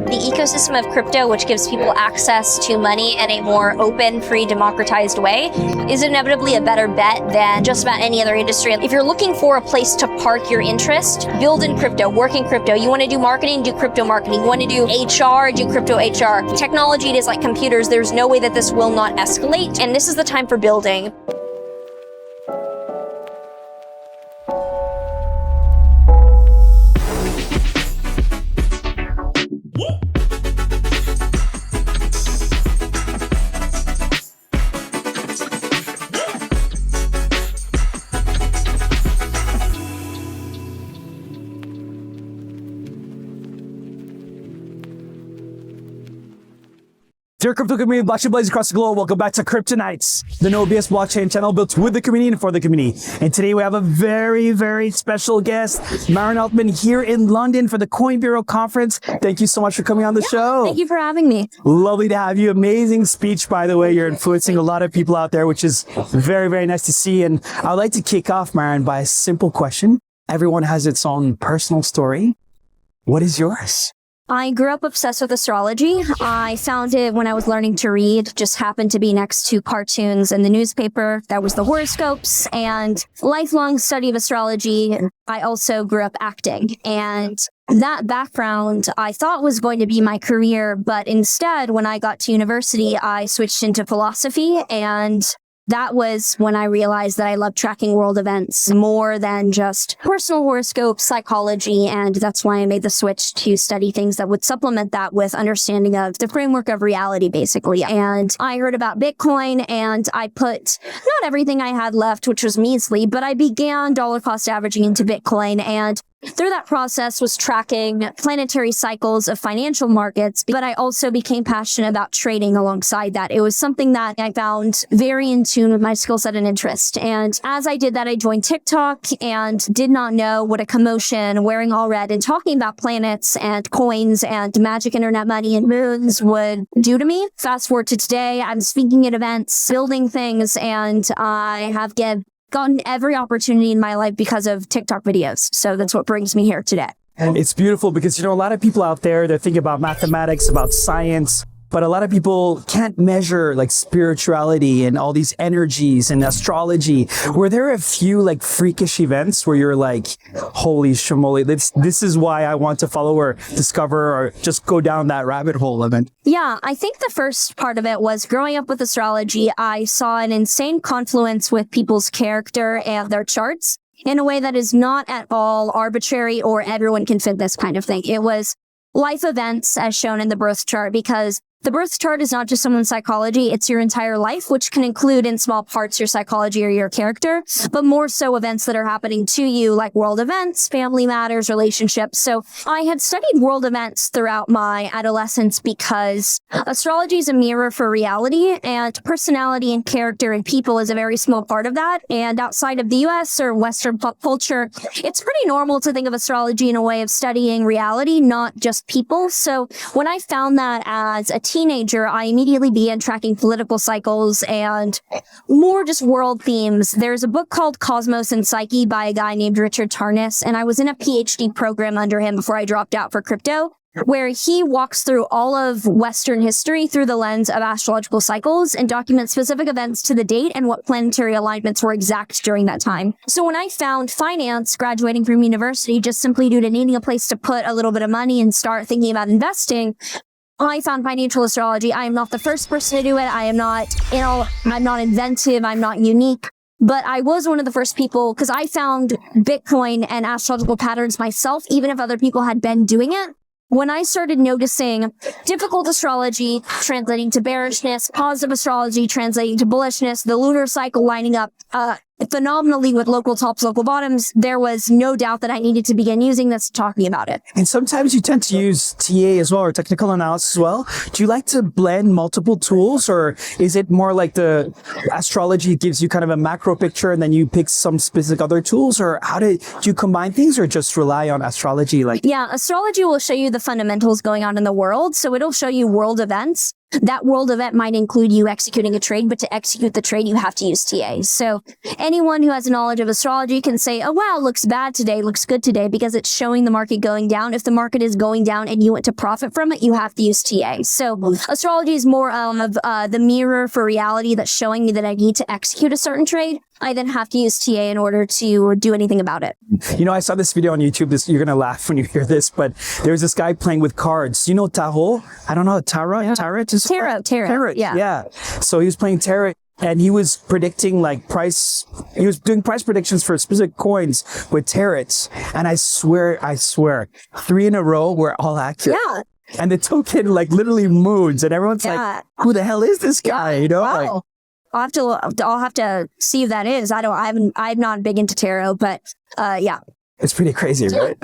The ecosystem of crypto, which gives people access to money in a more open, free, democratized way, is inevitably a better bet than just about any other industry. If you're looking for a place to park your interest, build in crypto, work in crypto. You want to do marketing, do crypto marketing. You want to do HR, do crypto HR. Technology, it is like computers. There's no way that this will not escalate, and this is the time for building. Dear crypto community, blockchain blazers across the globe, welcome back to Cryptonites, the no BS blockchain channel built with the community and for the community. And today we have a very, very special guest, MAREN ALTMAN, here in London for the Coin Bureau conference. Thank you so much for coming on the show. Thank you for having me. Lovely to have you. Amazing speech, by the way. You're influencing a lot of people out there, which is very, very nice to see. And I'd like to kick off, MAREN, by a simple question. Everyone has its own personal story. What is yours? I grew up obsessed with astrology. I found it when I was learning to read, just happened to be next to cartoons in the newspaper. That was the horoscopes and lifelong study of astrology. I also grew up acting, and that background I thought was going to be my career, but instead when I got to university, I switched into philosophy, and that was when I realized that I love tracking world events more than just personal horoscope psychology. And that's why I made the switch to study things that would supplement that with understanding of the framework of reality, basically. And I heard about Bitcoin, and I put not everything I had left, which was measly, but I began dollar cost averaging into Bitcoin, and through that process was tracking planetary cycles of financial markets, but I also became passionate about trading alongside that. It was something that I found very in tune with my skill set and interest. And as I did that, I joined TikTok and did not know what a commotion, wearing all red and talking about planets and coins and magic internet money and moons would do to me. Fast forward to today, I'm speaking at events, building things, and I have gotten every opportunity in my life because of TikTok videos. So that's what brings me here today. And it's beautiful because, a lot of people out there, they're thinking about mathematics, about science, but a lot of people can't measure like spirituality and all these energies and astrology. Were there a few like freakish events where you're like, holy shmoly, this is why I want to follow or discover or just go down that rabbit hole event? Yeah, I think the first part of it was growing up with astrology. I saw an insane confluence with people's character and their charts in a way that is not at all arbitrary or everyone can fit this kind of thing. It was life events as shown in the birth chart, because the birth chart is not just someone's psychology, it's your entire life, which can include in small parts your psychology or your character, but more so events that are happening to you, like world events, family matters, relationships. So I had studied world events throughout my adolescence because astrology is a mirror for reality, and personality and character and people is a very small part of that. And outside of the US or Western pop culture, it's pretty normal to think of astrology in a way of studying reality, not just people. So when I found that as a teenager, I immediately began tracking political cycles and more just world themes. There's a book called Cosmos and Psyche by a guy named Richard Tarnas, and I was in a PhD program under him before I dropped out for crypto, where he walks through all of Western history through the lens of astrological cycles and documents specific events to the date and what planetary alignments were exact during that time. So when I found finance graduating from university just simply due to needing a place to put a little bit of money and start thinking about investing, I found financial astrology. I am not the first person to do it. I'm not inventive. I'm not unique. But I was one of the first people because I found Bitcoin and astrological patterns myself, even if other people had been doing it. When I started noticing difficult astrology translating to bearishness, positive astrology translating to bullishness, the lunar cycle lining up phenomenally with local tops, local bottoms, there was no doubt that I needed to begin using this, talking about it. And sometimes you tend to use TA as well, or technical analysis as well. Do you like to blend multiple tools, or is it more like the astrology gives you kind of a macro picture and then you pick some specific other tools, or do you combine things or just rely on astrology? Yeah, astrology will show you the fundamentals going on in the world. So it'll show you world events. that world event might include you executing a trade, but to execute the trade, you have to use TA. So anyone who has knowledge of astrology can say, oh, wow, looks bad today, looks good today, because it's showing the market going down. If the market is going down and you want to profit from it, you have to use TA. So astrology is more of the mirror for reality that's showing me that I need to execute a certain trade. I then have to use TA in order to do anything about it. I saw this video on YouTube. You're going to laugh when you hear this, but there's this guy playing with cards. You know tarot? I don't know. Tarot? Tarot. Yeah. So he was playing tarot and he was predicting he was doing price predictions for specific coins with tarots. And I swear, 3 in a row were all accurate. Yeah. And the token literally moves and everyone's like, who the hell is this guy? Wow. I'll have to see if that is. I'm not big into tarot, but yeah. It's pretty crazy, right?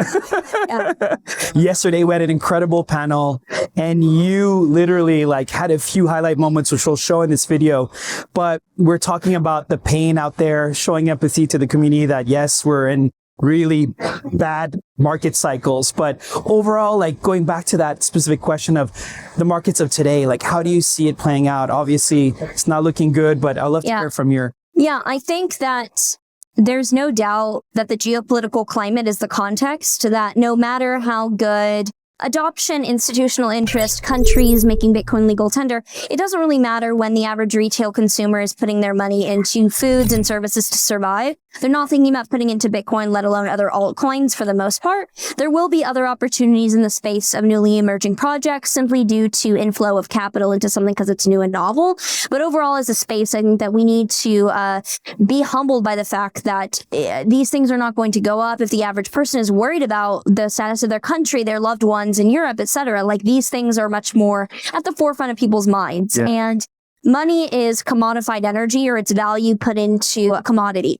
Yeah. Yesterday we had an incredible panel and you literally had a few highlight moments, which we'll show in this video. But we're talking about the pain out there, showing empathy to the community that yes, we're in really bad market cycles. But overall, going back to that specific question of the markets of today, how do you see it playing out? Obviously, it's not looking good, but I'd love to hear from your... Yeah, I think that there's no doubt that the geopolitical climate is the context, that no matter how good adoption, institutional interest, countries making Bitcoin legal tender, it doesn't really matter when the average retail consumer is putting their money into foods and services to survive. They're not thinking about putting into Bitcoin, let alone other altcoins for the most part. There will be other opportunities in the space of newly emerging projects simply due to inflow of capital into something because it's new and novel. But overall, as a space, I think that we need to be humbled by the fact that these things are not going to go up if the average person is worried about the status of their country, their loved ones in Europe, etc. These things are much more at the forefront of people's minds. Yeah. And money is commodified energy, or its value put into a commodity.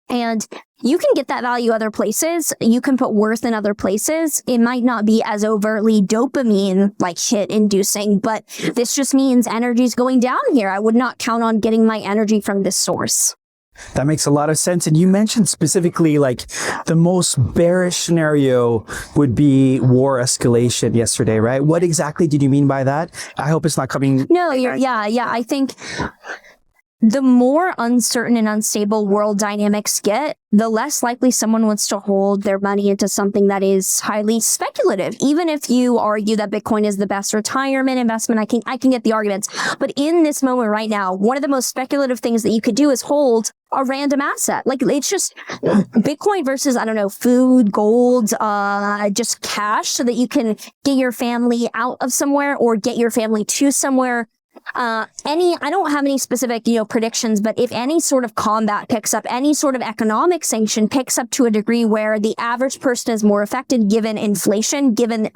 And you can get that value other places. You can put worth in other places. It might not be as overtly dopamine hit inducing, but this just means energy is going down here. I would not count on getting my energy from this source. That makes a lot of sense. And you mentioned specifically the most bearish scenario would be war escalation yesterday, right? What exactly did you mean by that? I hope it's not coming. No, I think the more uncertain and unstable world dynamics get, the less likely someone wants to hold their money into something that is highly speculative. Even if you argue that Bitcoin is the best retirement investment, I can get the arguments. But in this moment right now, one of the most speculative things that you could do is hold a random asset. It's just Bitcoin versus, food, gold, just cash, so that you can get your family out of somewhere or get your family to somewhere. I don't have any specific, predictions, but if any sort of combat picks up, any sort of economic sanction picks up to a degree where the average person is more affected, given inflation, given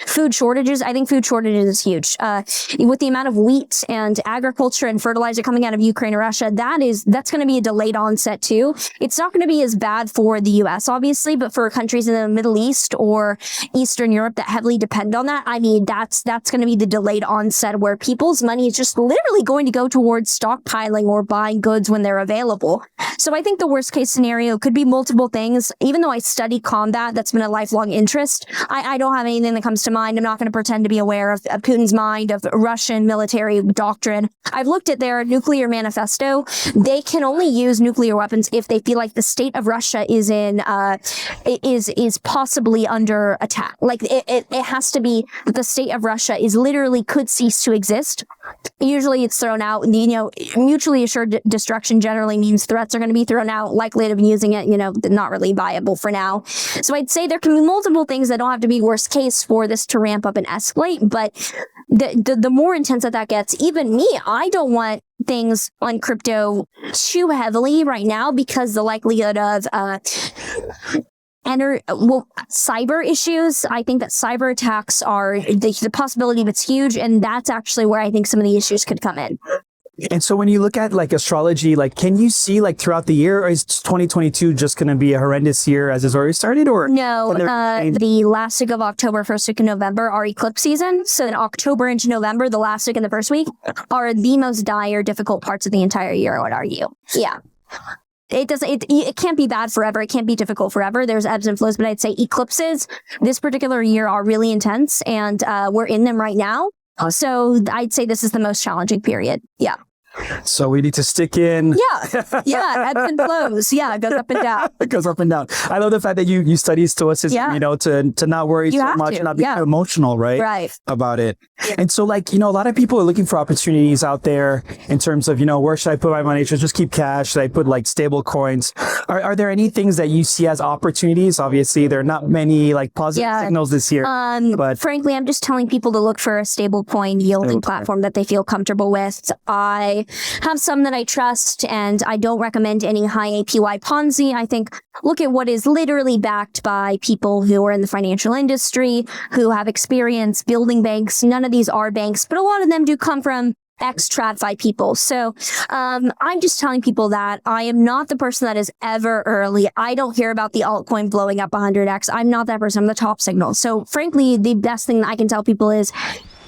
food shortages, I think food shortages is huge. With the amount of wheat and agriculture and fertilizer coming out of Ukraine and Russia, that's going to be a delayed onset too. It's not going to be as bad for the US, obviously, but for countries in the Middle East or Eastern Europe that heavily depend on that, that's going to be the delayed onset where people's money is just literally going to go towards stockpiling or buying goods when they're available. So I think the worst case scenario could be multiple things. Even though I study combat, that's been a lifelong interest, I don't have anything that comes to mind. I'm not going to pretend to be aware of Putin's mind, of Russian military doctrine. I've looked at their nuclear manifesto. They can only use nuclear weapons if they feel like the state of Russia is is possibly under attack. It has to be that the state of Russia literally could cease to exist. Usually it's thrown out. Mutually assured destruction generally means threats are going to be thrown out. Likelihood of using it, not really viable for now. So I'd say there can be multiple things that don't have to be worst case for this to ramp up and escalate. But the more intense that gets, even me, I don't want things on crypto too heavily right now, because the likelihood of cyber issues, I think that cyber attacks are the possibility of it's huge, and that's actually where I think some of the issues could come in. And so when you look at astrology, can you see throughout the year, or is 2022 just going to be a horrendous year as it's already started? Or no, the last week of October, first week of November are eclipse season. So in October into November, the last week and the first week are the most dire, difficult parts of the entire year, I would argue. Yeah. It can't be bad forever. It can't be difficult forever. There's ebbs and flows, but I'd say eclipses this particular year are really intense, and we're in them right now. So I'd say this is the most challenging period. Yeah. So we need to stick in. Yeah. Yeah. Ebbs and flows. Yeah. It goes up and down. It goes up and down. I love the fact that you study stoicism, you know, to not worry so much and not be too emotional, right? Right. About it. And so, like, you know, a lot of people are looking for opportunities out there in terms of, you know, where should I put my money? Should I just keep cash? Should I put like stable coins? Are there any things that you see as opportunities? Obviously, there are not many like positive signals this year. But frankly, I'm just telling people to look for a stablecoin yielding platform that they feel comfortable with. I have some that I trust, and I don't recommend any high APY Ponzi. I think look at what is literally backed by people who are in the financial industry, who have experience building banks. None of these are banks, but a lot of them do come from ex-TradFi people. So I'm just telling people that I am not the person that is ever early. I don't hear about the altcoin blowing up 100x. I'm not that person. I'm the top signal. So frankly, the best thing that I can tell people is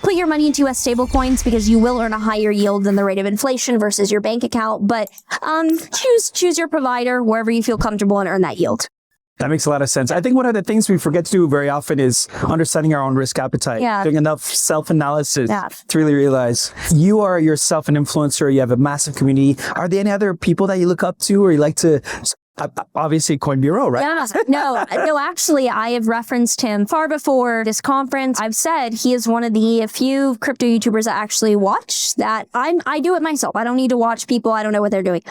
put your money into US stablecoins because you will earn a higher yield than the rate of inflation versus your bank account. But choose your provider wherever you feel comfortable and earn that yield. That makes a lot of sense. I think one of the things we forget to do very often is understanding our own risk appetite, doing enough self-analysis to really realize you are yourself an influencer. You have a massive community. Are there any other people that you look up to or you like to... Obviously, Coin Bureau, right? Yeah, no, actually, I have referenced him far before this conference. I've said he is one of the few crypto YouTubers I actually watch that I do it myself. I don't need to watch people. I don't know what they're doing.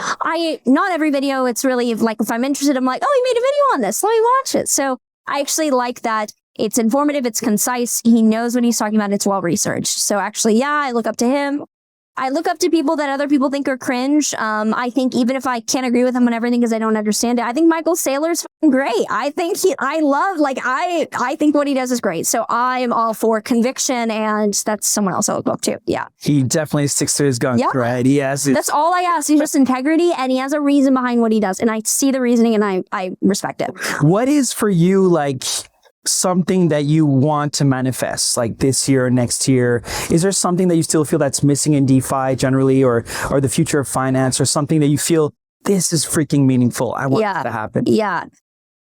Not every video. It's really like if I'm interested, I'm like, oh, he made a video on this. Let me watch it. So I actually like that. It's informative. It's concise. He knows what he's talking about. It's well researched. So actually, I look up to him. I look up to people that other people think are cringe. I think even if I can't agree with him on everything because I don't understand it, I think Michael Saylor's great. I think I think what he does is great. So I am all for conviction, and that's someone else I look up to. Yeah. He definitely sticks to his guns, right? He has That's all I ask. He's just integrity, and he has a reason behind what he does. And I see the reasoning, and I respect it. What is for you, like, something that you want to manifest like this year or next year? Is there something that you still feel that's missing in DeFi generally or the future of finance, or something that you feel this is freaking meaningful? I want it to happen. Yeah.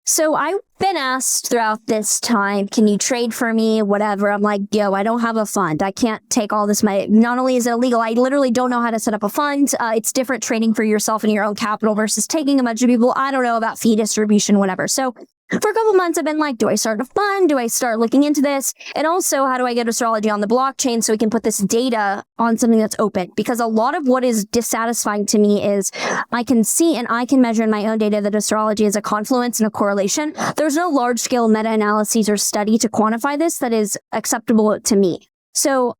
So I've been asked throughout this time, can you trade for me? Whatever. I'm like, I don't have a fund. I can't take all this money. Not only is it illegal, I literally don't know how to set up a fund. It's different trading for yourself and your own capital versus taking a bunch of people. I don't know about fee distribution, whatever. So for a couple months, I've been like, do I start a fund? Do I start looking into this? And also, how do I get Astrology on the blockchain so we can put this data on something that's open? Because a lot of what is dissatisfying to me is I can see and I can measure in my own data that Astrology is a confluence and a correlation. There's no large-scale meta-analyses or study to quantify this that is acceptable to me. So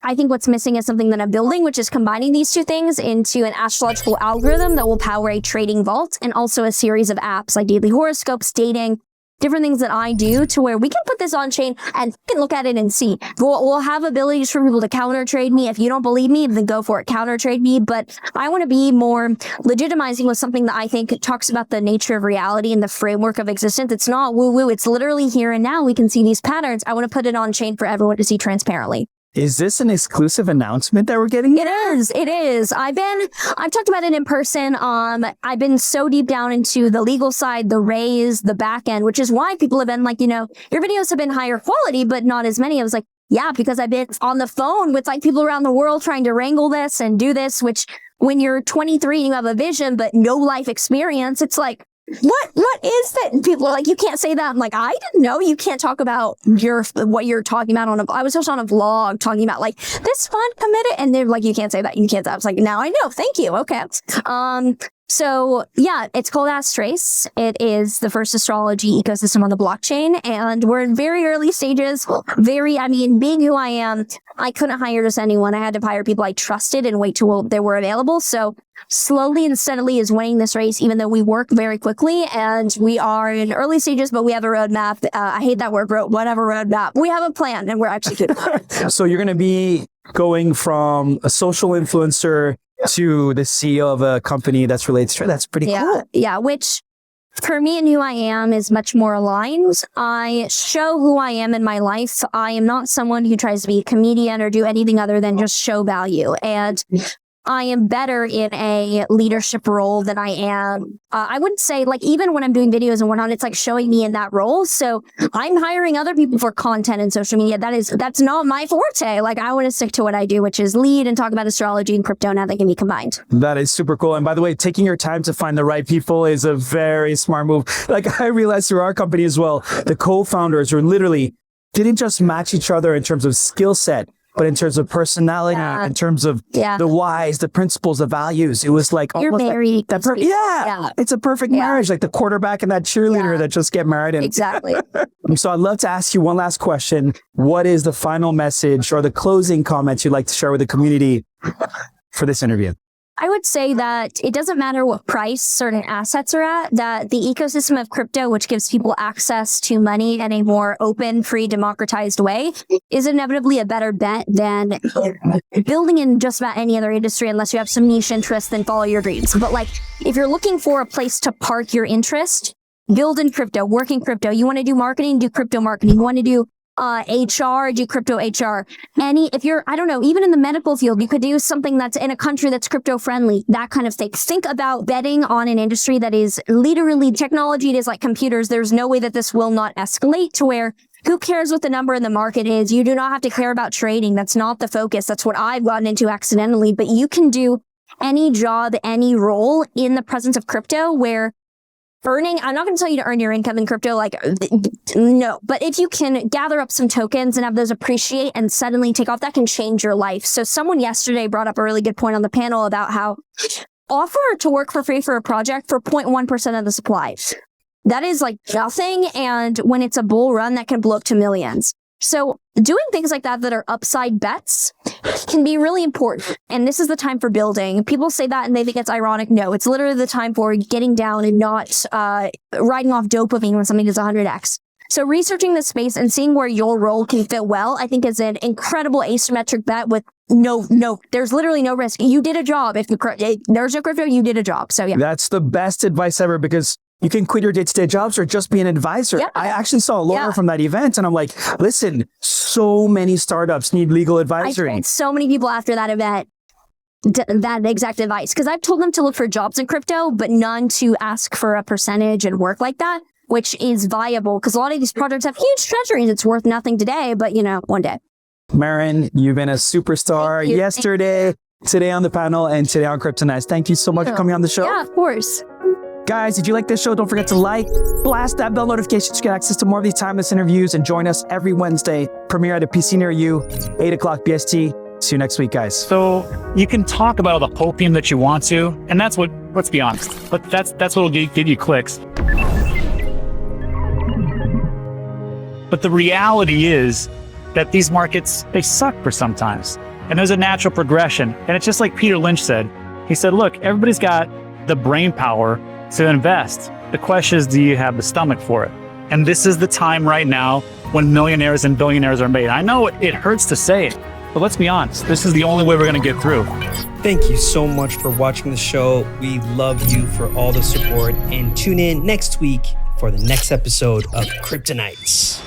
I think what's missing is something that I'm building, which is combining these two things into an astrological algorithm that will power a trading vault and also a series of apps like daily horoscopes, dating, different things that I do to where we can put this on chain and can look at it and see. We'll have abilities for people to counter trade me. If you don't believe me, then go for it, counter trade me. But I want to be more legitimizing with something that I think talks about the nature of reality and the framework of existence. It's not woo-woo. It's literally here and now. We can see these patterns. I want to put it on chain for everyone to see transparently. Is this an exclusive announcement that we're getting? It is. I've talked about it in person. I've been so deep down into the legal side, the raise, the back end, which is why people have been like, your videos have been higher quality, but not as many. I was like, because I've been on the phone with like people around the world trying to wrangle this and do this, which when you're 23 and you have a vision, but no life experience, it's like, what is that? And people are like, you can't say that. I'm like, I didn't know you can't talk about what you're talking about I was just on a vlog talking about like this fund committed, and they're like, you can't say that. You can't say that. I was like, now I know. Thank you. Okay. So it's called ASTRACE. It is the first astrology ecosystem on the blockchain, and we're in very early stages. Being who I am, I couldn't hire just anyone. I had to hire people I trusted and wait till they were available. So slowly and steadily is winning this race, even though we work very quickly and we are in early stages, but we have a roadmap. I hate that word, whatever roadmap. We have a plan and we're executing. So you're going to be going from a social influencer to the CEO of a company that's related to that's pretty cool. Yeah, which for me and who I am is much more aligned. I show who I am in my life. I am not someone who tries to be a comedian or do anything other than just show value. And I am better in a leadership role than I am. I wouldn't say, like, even when I'm doing videos and whatnot, it's like showing me in that role. So I'm hiring other people for content and social media. That's not my forte. Like, I want to stick to what I do, which is lead and talk about astrology and crypto, and how they can be combined. That is super cool. And by the way, taking your time to find the right people is a very smart move. Like, I realized through our company as well, the co-founders were literally didn't just match each other in terms of skill set, but in terms of personality, in terms of the whys, the principles, the values. It was like you're married. It's a perfect marriage, like the quarterback and that cheerleader that just get married. And exactly. So I'd love to ask you one last question. What is the final message or the closing comments you'd like to share with the community for this interview? I would say that it doesn't matter what price certain assets are at, that the ecosystem of crypto, which gives people access to money in a more open, free, democratized way, is inevitably a better bet than building in just about any other industry, unless you have some niche interest, then follow your dreams. But like, if you're looking for a place to park your interest, build in crypto, work in crypto. You want to do marketing, do crypto marketing. You want to do HR, do crypto HR. If you're, I don't know, even in the medical field, you could do something that's in a country that's crypto friendly, that kind of thing. Think about betting on an industry that is literally technology. It is like computers. There's no way that this will not escalate to where who cares what the number in the market is? You do not have to care about trading. That's not the focus. That's what I've gotten into accidentally, but you can do any job, any role in the presence of crypto where I'm not going to tell you to earn your income in crypto, like, no. But if you can gather up some tokens and have those appreciate and suddenly take off, that can change your life. So someone yesterday brought up a really good point on the panel about how offer to work for free for a project for 0.1% of the supply. That is like nothing. And when it's a bull run, that can blow up to millions. So doing things like that are upside bets can be really important. And this is the time for building. People say that and they think it's ironic. No, it's literally the time for getting down and not riding off dopamine when something does 100x. So researching the space and seeing where your role can fit well, I think is an incredible asymmetric bet with there's literally no risk. You did a job. If there's no crypto, you did a job. So yeah. That's the best advice ever, because you can quit your day-to-day jobs or just be an advisor. Yeah. I actually saw a lawyer from that event and I'm like, listen, so many startups need legal advisory. I so many people after that event, that exact advice, because I've told them to look for jobs in crypto, but none to ask for a percentage and work like that, which is viable because a lot of these projects have huge treasuries. It's worth nothing today, but one day. Maren, you've been a superstar yesterday, today on the panel, and today on Cryptonites. Thank you so much for coming on the show. Yeah, of course. Guys, if you like this show, don't forget to blast that bell notification to get access to more of these timeless interviews, and join us every Wednesday, premiere at a PC near you, 8 o'clock BST. See you next week, guys. So you can talk about all the hopium that you want to, and that's what, let's be honest, but that's what will give you clicks. But the reality is that these markets, they suck for sometimes. And there's a natural progression. And it's just like Peter Lynch said. He said, look, everybody's got the brain power to invest. The question is, do you have the stomach for it? And this is the time right now when millionaires and billionaires are made. I know it hurts to say it, but let's be honest, this is the only way we're going to get through. Thank you so much for watching the show. We love you for all the support, and tune in next week for the next episode of Cryptonites.